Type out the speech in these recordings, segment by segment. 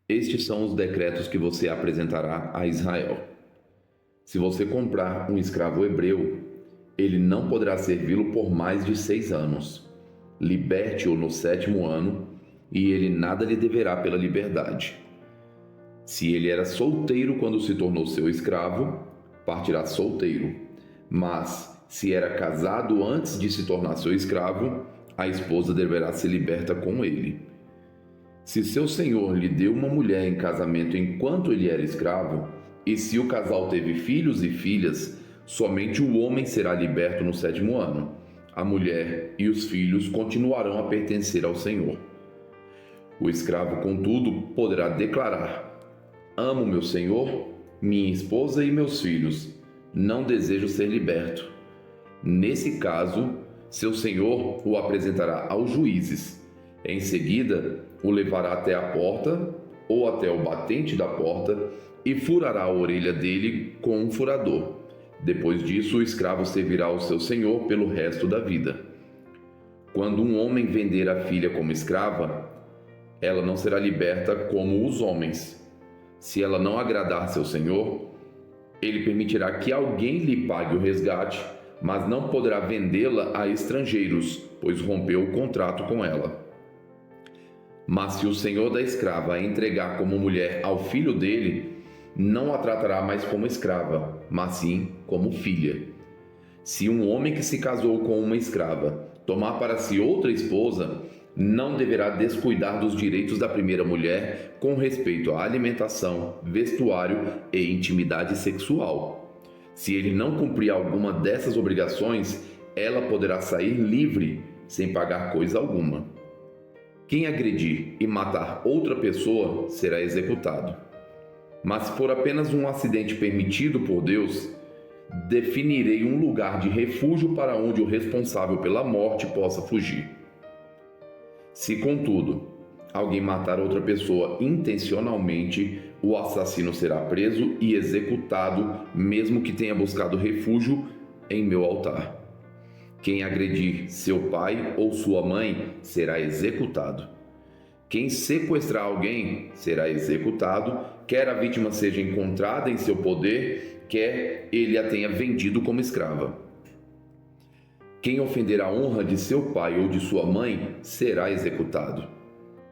Estes são os decretos que você apresentará a Israel. Se você comprar um escravo hebreu, ele não poderá servi-lo por mais de 6 anos. Liberte-o no 7º ano, e ele nada lhe deverá pela liberdade. Se ele era solteiro quando se tornou seu escravo, partirá solteiro. Mas, se era casado antes de se tornar seu escravo, a esposa deverá ser liberta com ele. Se seu senhor lhe deu uma mulher em casamento enquanto ele era escravo, e se o casal teve filhos e filhas, somente o homem será liberto no 7º ano. A mulher e os filhos continuarão a pertencer ao senhor. O escravo, contudo, poderá declarar: amo meu senhor, minha esposa e meus filhos. Não desejo ser liberto. Nesse caso, seu senhor o apresentará aos juízes. Em seguida, o levará até a porta ou até o batente da porta e furará a orelha dele com um furador. Depois disso, o escravo servirá ao seu senhor pelo resto da vida. Quando um homem vender a filha como escrava, ela não será liberta como os homens. Se ela não agradar seu senhor, ele permitirá que alguém lhe pague o resgate, mas não poderá vendê-la a estrangeiros, pois rompeu o contrato com ela. Mas se o senhor da escrava a entregar como mulher ao filho dele, não a tratará mais como escrava, mas sim como filha. Se um homem que se casou com uma escrava tomar para si outra esposa, não deverá descuidar dos direitos da primeira mulher com respeito à alimentação, vestuário e intimidade sexual. Se ele não cumprir alguma dessas obrigações, ela poderá sair livre, sem pagar coisa alguma. Quem agredir e matar outra pessoa será executado. Mas se for apenas um acidente permitido por Deus, definirei um lugar de refúgio para onde o responsável pela morte possa fugir. Se, contudo, alguém matar outra pessoa intencionalmente, o assassino será preso e executado, mesmo que tenha buscado refúgio em meu altar. Quem agredir seu pai ou sua mãe será executado. Quem sequestrar alguém será executado, quer a vítima seja encontrada em seu poder, quer ele a tenha vendido como escrava. Quem ofender a honra de seu pai ou de sua mãe será executado.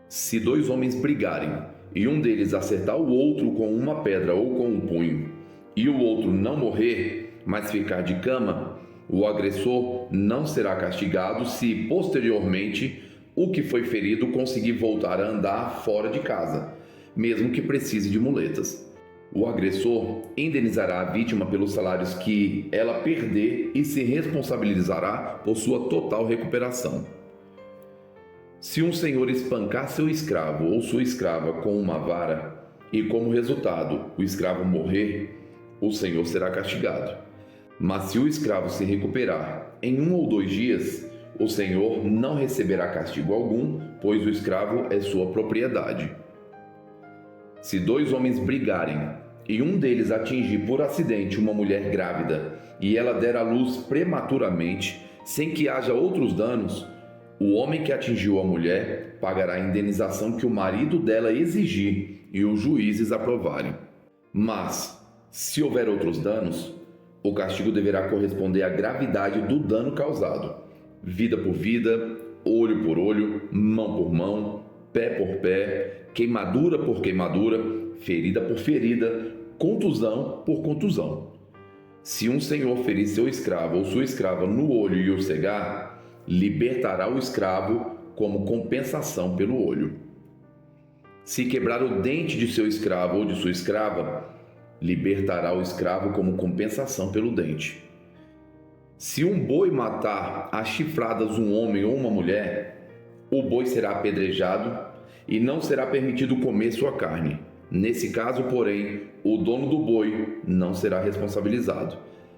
Se 2 homens brigarem e um deles acertar o outro com uma pedra ou com um punho, e o outro não morrer, mas ficar de cama, o agressor não será castigado se, posteriormente, o que foi ferido conseguir voltar a andar fora de casa, mesmo que precise de muletas. O agressor indenizará a vítima pelos salários que ela perder e se responsabilizará por sua total recuperação. Se um senhor espancar seu escravo ou sua escrava com uma vara e, como resultado, o escravo morrer, o senhor será castigado. Mas se o escravo se recuperar em 1 ou 2 dias, o senhor não receberá castigo algum, pois o escravo é sua propriedade. Se 2 homens brigarem e um deles atingir por acidente uma mulher grávida e ela der à luz prematuramente, sem que haja outros danos, o homem que atingiu a mulher pagará a indenização que o marido dela exigir e os juízes aprovarem. Mas, se houver outros danos, o castigo deverá corresponder à gravidade do dano causado. Vida por vida, olho por olho, mão por mão, pé por pé, queimadura por queimadura, ferida por ferida, contusão por contusão. Se um senhor ferir seu escravo ou sua escrava no olho e o cegar, libertará o escravo como compensação pelo olho. Se quebrar o dente de seu escravo ou de sua escrava, libertará o escravo como compensação pelo dente. Se um boi matar a chifradas um homem ou uma mulher, o boi será apedrejado e não será permitido comer sua carne. Nesse caso, porém, o dono do boi não será responsabilizado.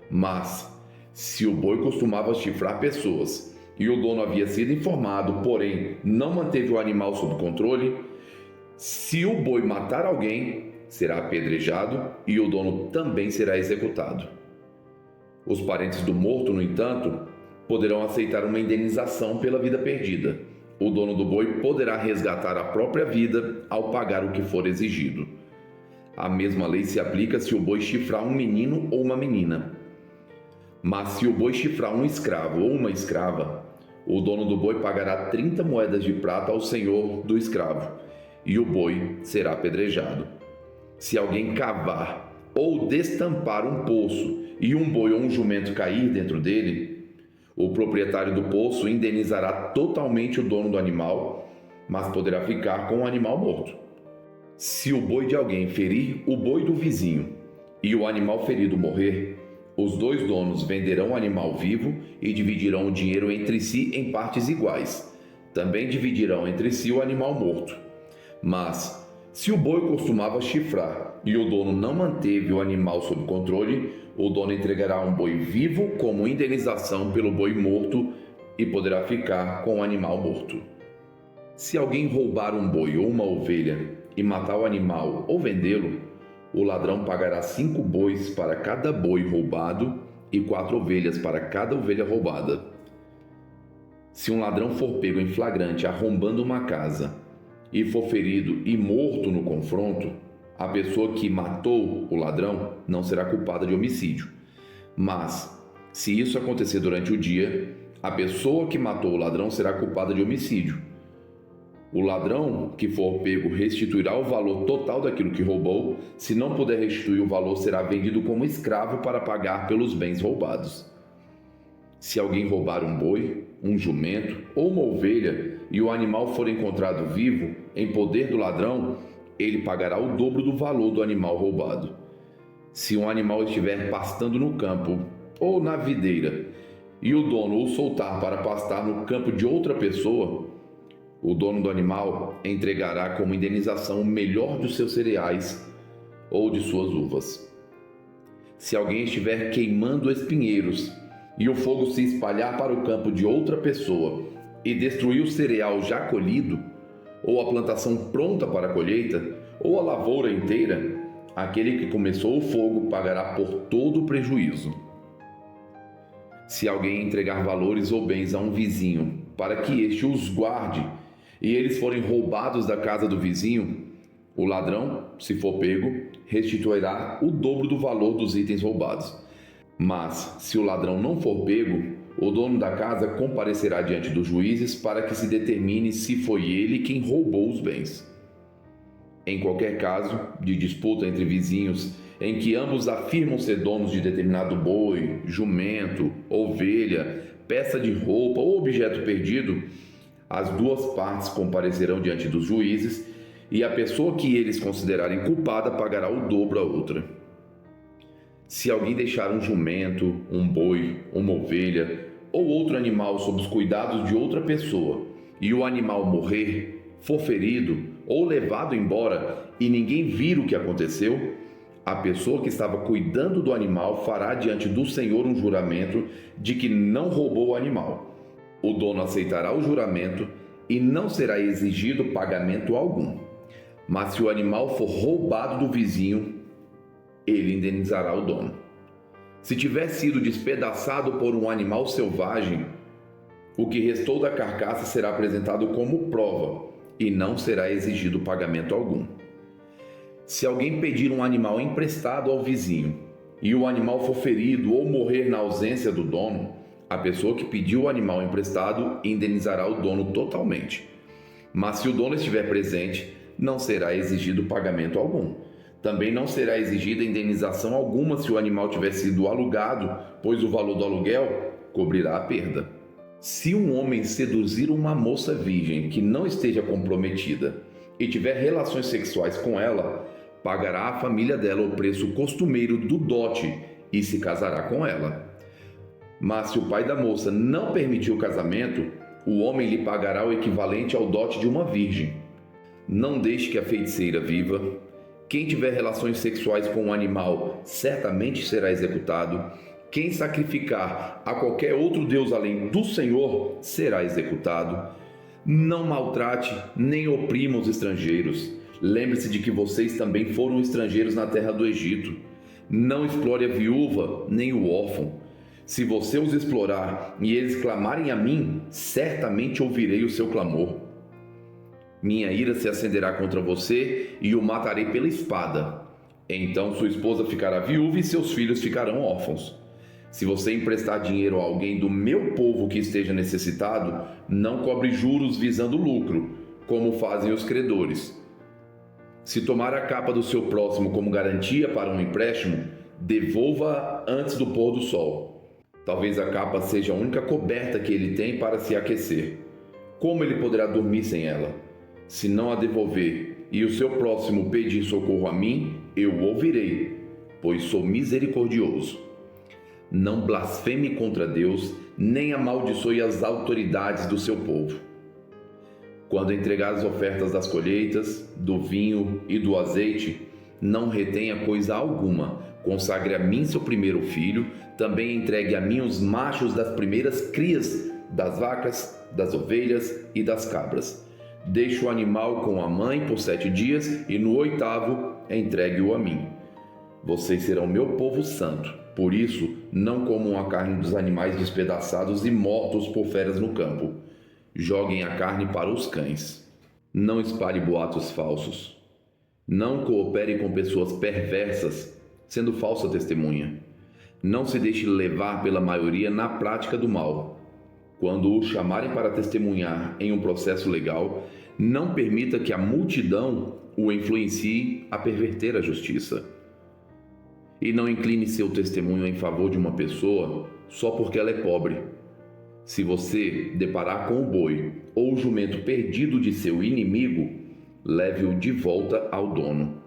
Mas, se o boi costumava chifrar pessoas e o dono havia sido informado, porém não manteve o animal sob controle, se o boi matar alguém, será apedrejado e o dono também será executado. Os parentes do morto, no entanto, poderão aceitar uma indenização pela vida perdida. O dono do boi poderá resgatar a própria vida ao pagar o que for exigido. A mesma lei se aplica se o boi chifrar um menino ou uma menina. Mas se o boi chifrar um escravo ou uma escrava, o dono do boi pagará 30 moedas de prata ao senhor do escravo, e o boi será apedrejado. Se alguém cavar ou destampar um poço e um boi ou um jumento cair dentro dele, o proprietário do poço indenizará totalmente o dono do animal, mas poderá ficar com o animal morto. Se o boi de alguém ferir o boi do vizinho e o animal ferido morrer, os dois donos venderão o animal vivo e dividirão o dinheiro entre si em partes iguais. Também dividirão entre si o animal morto. Mas, se o boi costumava chifrar e o dono não manteve o animal sob controle, o dono entregará um boi vivo como indenização pelo boi morto e poderá ficar com o animal morto. Se alguém roubar um boi ou uma ovelha e matar o animal ou vendê-lo, o ladrão pagará 5 bois para cada boi roubado e 4 ovelhas para cada ovelha roubada. Se um ladrão for pego em flagrante arrombando uma casa e for ferido e morto no confronto, a pessoa que matou o ladrão não será culpada de homicídio. Mas, se isso acontecer durante o dia, a pessoa que matou o ladrão será culpada de homicídio. O ladrão que for pego restituirá o valor total daquilo que roubou. Se não puder restituir o valor, será vendido como escravo para pagar pelos bens roubados. Se alguém roubar um boi, um jumento ou uma ovelha e o animal for encontrado vivo em poder do ladrão, ele pagará o dobro do valor do animal roubado. Se um animal estiver pastando no campo ou na videira e o dono o soltar para pastar no campo de outra pessoa, o dono do animal entregará como indenização o melhor dos seus cereais ou de suas uvas. Se alguém estiver queimando espinheiros e o fogo se espalhar para o campo de outra pessoa e destruir o cereal já colhido, ou a plantação pronta para a colheita, ou a lavoura inteira, aquele que começou o fogo pagará por todo o prejuízo. Se alguém entregar valores ou bens a um vizinho para que este os guarde e eles forem roubados da casa do vizinho, o ladrão, se for pego, restituirá o dobro do valor dos itens roubados. Mas, se o ladrão não for pego, o dono da casa comparecerá diante dos juízes para que se determine se foi ele quem roubou os bens. Em qualquer caso de disputa entre vizinhos em que ambos afirmam ser donos de determinado boi, jumento, ovelha, peça de roupa ou objeto perdido, as duas partes comparecerão diante dos juízes e a pessoa que eles considerarem culpada pagará o dobro à outra. Se alguém deixar um jumento, um boi, uma ovelha ou outro animal sob os cuidados de outra pessoa e o animal morrer, for ferido ou levado embora e ninguém vir o que aconteceu, a pessoa que estava cuidando do animal fará diante do Senhor um juramento de que não roubou o animal. O dono aceitará o juramento e não será exigido pagamento algum. Mas se o animal for roubado do vizinho, ele indenizará o dono. Se tiver sido despedaçado por um animal selvagem, o que restou da carcaça será apresentado como prova e não será exigido pagamento algum. Se alguém pedir um animal emprestado ao vizinho e o animal for ferido ou morrer na ausência do dono, a pessoa que pediu o animal emprestado indenizará o dono totalmente. Mas se o dono estiver presente, não será exigido pagamento algum. Também não será exigida indenização alguma se o animal tiver sido alugado, pois o valor do aluguel cobrirá a perda. Se um homem seduzir uma moça virgem que não esteja comprometida e tiver relações sexuais com ela, pagará à família dela o preço costumeiro do dote e se casará com ela. Mas se o pai da moça não permitir o casamento, o homem lhe pagará o equivalente ao dote de uma virgem. Não deixe que a feiticeira viva. Quem tiver relações sexuais com um animal certamente será executado. Quem sacrificar a qualquer outro deus além do Senhor será executado. Não maltrate nem oprima os estrangeiros. Lembre-se de que vocês também foram estrangeiros na terra do Egito. Não explore a viúva nem o órfão. Se você os explorar e eles clamarem a mim, certamente ouvirei o seu clamor. Minha ira se acenderá contra você e o matarei pela espada. Então sua esposa ficará viúva e seus filhos ficarão órfãos. Se você emprestar dinheiro a alguém do meu povo que esteja necessitado, não cobre juros visando lucro, como fazem os credores. Se tomar a capa do seu próximo como garantia para um empréstimo, devolva-a antes do pôr do sol. Talvez a capa seja a única coberta que ele tem para se aquecer. Como ele poderá dormir sem ela? Se não a devolver e o seu próximo pedir socorro a mim, eu o ouvirei, pois sou misericordioso. Não blasfeme contra Deus, nem amaldiçoe as autoridades do seu povo. Quando entregar as ofertas das colheitas, do vinho e do azeite, não retenha coisa alguma. Consagre a mim seu primeiro filho, também entregue a mim os machos das primeiras crias das vacas, das ovelhas e das cabras. Deixe o animal com a mãe por 7 dias e no 8º entregue-o a mim. Vocês serão meu povo santo, por isso não comam a carne dos animais despedaçados e mortos por feras no campo. Joguem a carne para os cães. Não espalhe boatos falsos. Não coopere com pessoas perversas, sendo falsa testemunha. Não se deixe levar pela maioria na prática do mal. Quando o chamarem para testemunhar em um processo legal, não permita que a multidão o influencie a perverter a justiça. E não incline seu testemunho em favor de uma pessoa só porque ela é pobre. Se você deparar com o boi ou o jumento perdido de seu inimigo, leve-o de volta ao dono.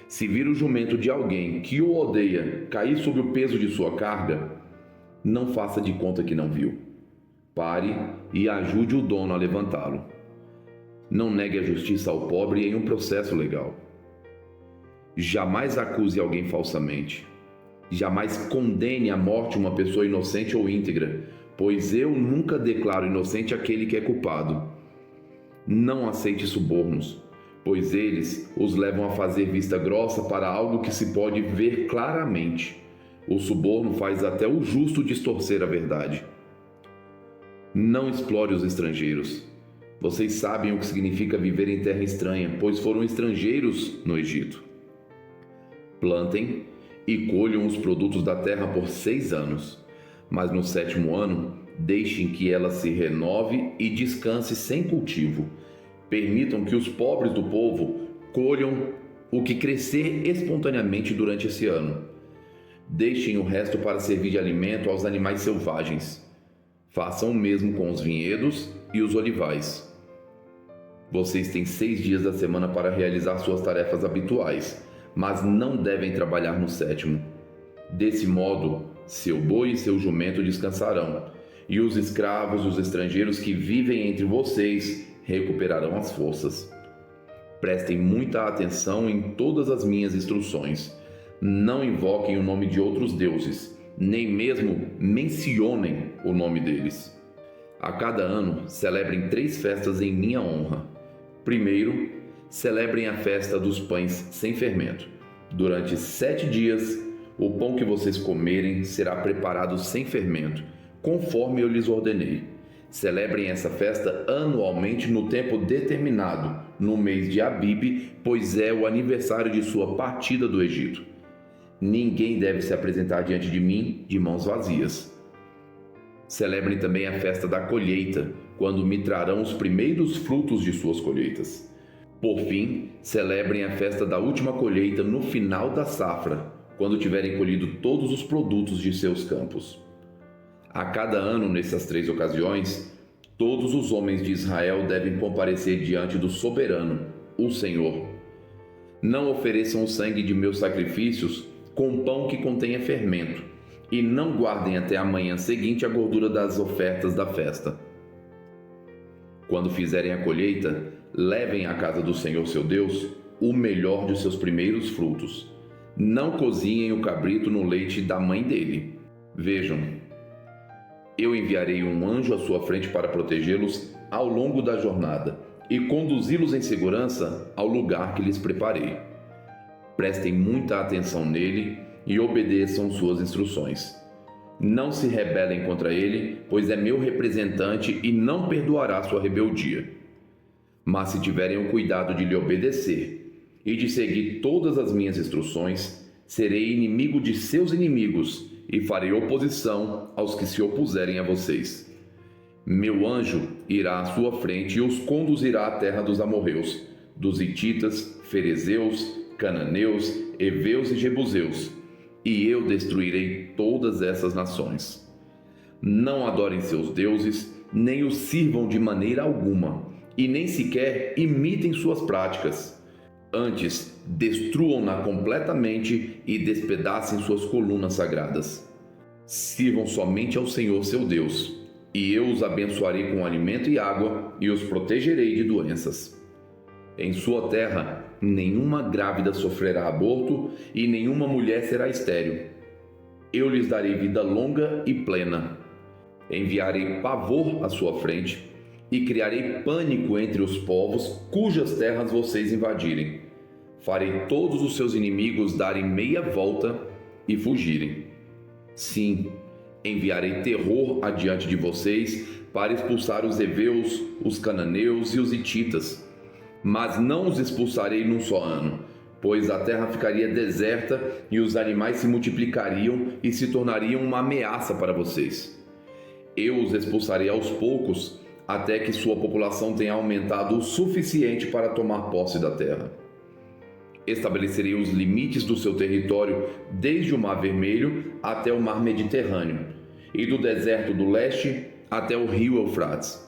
Se vir o jumento de alguém que o odeia cair sob o peso de sua carga, não faça de conta que não viu. Pare e ajude o dono a levantá-lo. Não negue a justiça ao pobre em um processo legal. Jamais acuse alguém falsamente. Jamais condene à morte uma pessoa inocente ou íntegra, pois eu nunca declaro inocente aquele que é culpado. Não aceite subornos, pois eles os levam a fazer vista grossa para algo que se pode ver claramente. O suborno faz até o justo distorcer a verdade. Não explore os estrangeiros. Vocês sabem o que significa viver em terra estranha, pois foram estrangeiros no Egito. Plantem e colham os produtos da terra por 6 anos, mas no 7º ano, deixem que ela se renove e descanse sem cultivo. Permitam que os pobres do povo colham o que crescer espontaneamente durante esse ano. Deixem o resto para servir de alimento aos animais selvagens. Façam o mesmo com os vinhedos e os olivais. Vocês têm 6 dias da semana para realizar suas tarefas habituais, mas não devem trabalhar no 7º. Desse modo, seu boi e seu jumento descansarão, e os escravos e os estrangeiros que vivem entre vocês recuperarão as forças. Prestem muita atenção em todas as minhas instruções. Não invoquem o nome de outros deuses, nem mesmo mencionem o nome deles. A cada ano, celebrem 3 festas em minha honra. Primeiro, celebrem a festa dos pães sem fermento. Durante 7 dias, o pão que vocês comerem será preparado sem fermento, conforme eu lhes ordenei. Celebrem essa festa anualmente no tempo determinado, no mês de Abibe, pois é o aniversário de sua partida do Egito. Ninguém deve se apresentar diante de mim de mãos vazias. Celebrem também a festa da colheita, quando me trarão os primeiros frutos de suas colheitas. Por fim, celebrem a festa da última colheita no final da safra, quando tiverem colhido todos os produtos de seus campos. A cada ano, nessas 3 ocasiões, todos os homens de Israel devem comparecer diante do soberano, o Senhor. Não ofereçam o sangue de meus sacrifícios com pão que contenha fermento, e não guardem até a manhã seguinte a gordura das ofertas da festa. Quando fizerem a colheita, levem à casa do Senhor seu Deus o melhor de seus primeiros frutos. Não cozinhem o cabrito no leite da mãe dele. Vejam, eu enviarei um anjo à sua frente para protegê-los ao longo da jornada e conduzi-los em segurança ao lugar que lhes preparei. Prestem muita atenção nele e obedeçam suas instruções. Não se rebelem contra ele, pois é meu representante e não perdoará sua rebeldia. Mas se tiverem o cuidado de lhe obedecer e de seguir todas as minhas instruções, serei inimigo de seus inimigos e farei oposição aos que se opuserem a vocês. Meu anjo irá à sua frente e os conduzirá à terra dos amorreus, dos hititas, ferezeus, cananeus, heveus e jebuseus, e eu destruirei todas essas nações. Não adorem seus deuses, nem os sirvam de maneira alguma, e nem sequer imitem suas práticas. Antes, destruam-na completamente e despedacem suas colunas sagradas. Sirvam somente ao Senhor seu Deus, e eu os abençoarei com alimento e água e os protegerei de doenças. Em sua terra, nenhuma grávida sofrerá aborto e nenhuma mulher será estéril. Eu lhes darei vida longa e plena. Enviarei pavor à sua frente e criarei pânico entre os povos cujas terras vocês invadirem. Farei todos os seus inimigos darem meia volta e fugirem. Sim, enviarei terror adiante de vocês para expulsar os heveus, os cananeus e os hititas. Mas não os expulsarei num só ano, pois a terra ficaria deserta e os animais se multiplicariam e se tornariam uma ameaça para vocês. Eu os expulsarei aos poucos, até que sua população tenha aumentado o suficiente para tomar posse da terra. Estabelecerei os limites do seu território desde o Mar Vermelho até o Mar Mediterrâneo, e do deserto do leste até o rio Eufrates.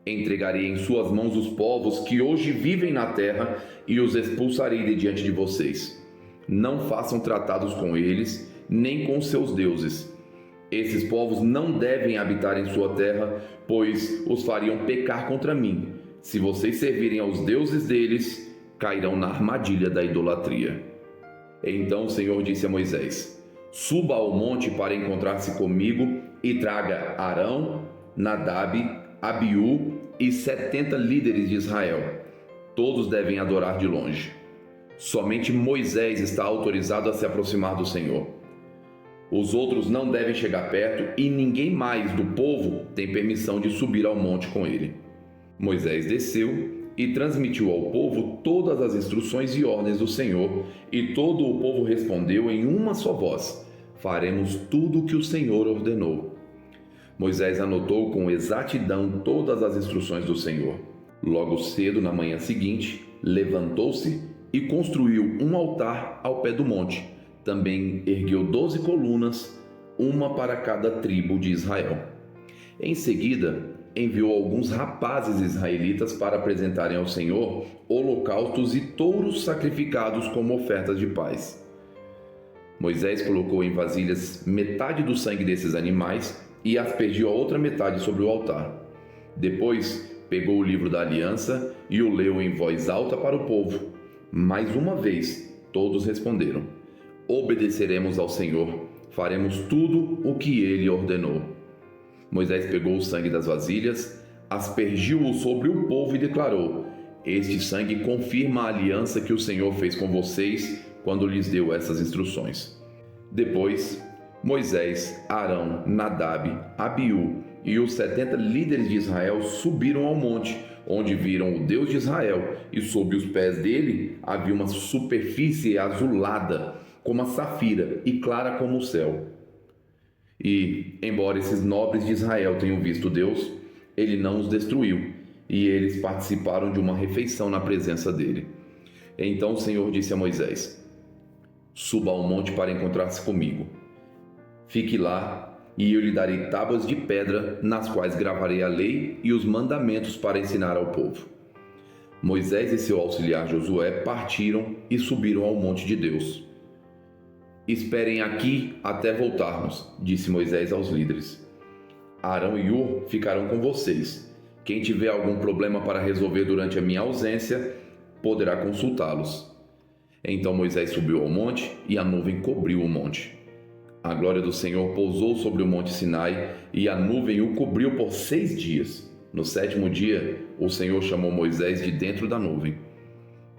Entregarei em suas mãos os povos que hoje vivem na terra e os expulsarei de diante de vocês. Não façam tratados com eles, nem com seus deuses. Esses povos não devem habitar em sua terra, pois os fariam pecar contra mim. Se vocês servirem aos deuses deles, cairão na armadilha da idolatria. Então o Senhor disse a Moisés: Suba ao monte para encontrar-se comigo e traga Arão, Nadab, Abiú e 70 líderes de Israel. Todos devem adorar de longe. Somente Moisés está autorizado a se aproximar do Senhor. Os outros não devem chegar perto e ninguém mais do povo tem permissão de subir ao monte com ele. Moisés desceu e transmitiu ao povo todas as instruções e ordens do Senhor, e todo o povo respondeu em uma só voz: Faremos tudo o que o Senhor ordenou. Moisés anotou com exatidão todas as instruções do Senhor. Logo cedo, na manhã seguinte, levantou-se e construiu um altar ao pé do monte. Também ergueu 12 colunas, uma para cada tribo de Israel. Em seguida, enviou alguns rapazes israelitas para apresentarem ao Senhor holocaustos e touros sacrificados como ofertas de paz. Moisés colocou em vasilhas metade do sangue desses animais e aspergiu a outra metade sobre o altar. Depois, pegou o livro da aliança e o leu em voz alta para o povo. Mais uma vez, todos responderam: Obedeceremos ao Senhor, faremos tudo o que ele ordenou. Moisés pegou o sangue das vasilhas, aspergiu-o sobre o povo e declarou: Este sangue confirma a aliança que o Senhor fez com vocês quando lhes deu essas instruções. Depois, Moisés, Arão, Nadab, Abiú e os 70 líderes de Israel subiram ao monte, onde viram o Deus de Israel, e sob os pés dele havia uma superfície azulada, como a safira, e clara como o céu. E, embora esses nobres de Israel tenham visto Deus, ele não os destruiu, e eles participaram de uma refeição na presença dele. Então o Senhor disse a Moisés: Suba ao monte para encontrar-se comigo. Fique lá, e eu lhe darei tábuas de pedra, nas quais gravarei a lei e os mandamentos para ensinar ao povo. Moisés e seu auxiliar Josué partiram e subiram ao monte de Deus. Esperem aqui até voltarmos, disse Moisés aos líderes. Arão e Hur ficarão com vocês. Quem tiver algum problema para resolver durante a minha ausência, poderá consultá-los. Então Moisés subiu ao monte e a nuvem cobriu o monte. A glória do Senhor pousou sobre o monte Sinai e a nuvem o cobriu por 6 dias. No 7º dia, o Senhor chamou Moisés de dentro da nuvem.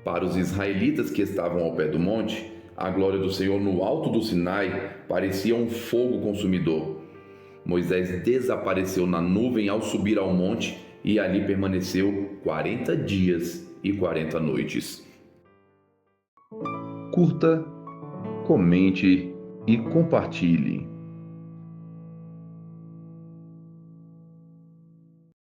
Para os israelitas que estavam ao pé do monte, A glória do Senhor no alto do Sinai parecia um fogo consumidor. Moisés desapareceu na nuvem ao subir ao monte e ali permaneceu 40 dias e 40 noites. Curta, comente e compartilhe.